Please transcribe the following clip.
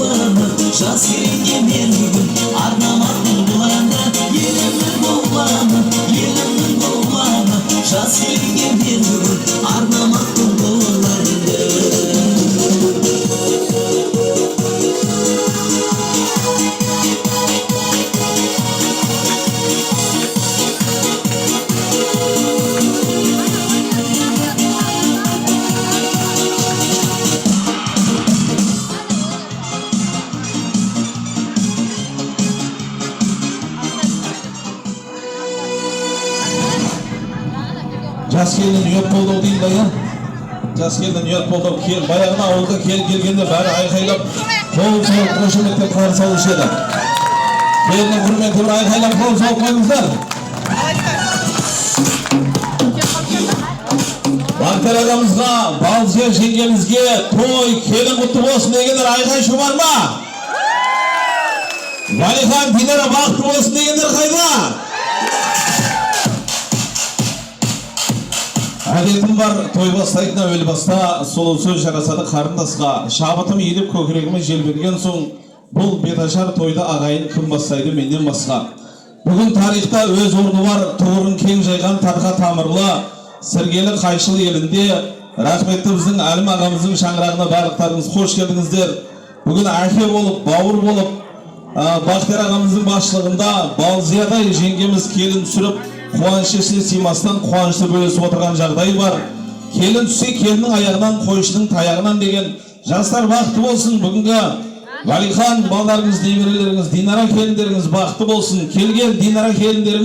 боланы, жас келінге мен бүгін арнамақпын бұл әнді. Елімнің боланы, елімнің боланы, жас келінге мен бүгін арнамақпын бұл әнді. Жас келін үйет болды дейді да. Жас келін үйет болды. Баяғына ауылға келгенде бәрі айқайлап, қол соғып қошеметтеп қарсы алушы еді. Келіннің құрметі бір айқайлап қол соғып қойыңыздар. Бақтар ағамызға, Балзия жеңгемізге той келін құтты болсын дегендер айқай шу бар ма? Валихан Динара бақытты болсын дегендер қайда? Әдетім бар, той бастайтын әуел баста сұлу сөз жарасады қарындасқа. Шабытым еліп көкірегіме желберген соң, бұл беташар тойда ағайын кім бастайды менен басқа. Бүгін тарихта өз орны бар, тұғырын кең жайған тарқа тамырлы, сіргелі қайшыл елінде, рахметті біздің әлім ағамыздың шаңырағына барлықтарыңыз қош келдіңіздер. Бүгін әке болып, бауыр болып, Бақтар ағамыздың басшылығында Балзиядай жеңгеміз келін түсіріп, қуаныш ішіне сыймастан қуанышты бөлісіп отырған жағдай бар. Келін түссе келіннің аяғынан, қойшының таяғынан деген жастар бақытты болсын. Бүгінгі Валихан балаларыңыз, немерелеріңіз, Динара келіндеріңіз бақытты болсын. Келген Динара келіндеріңіз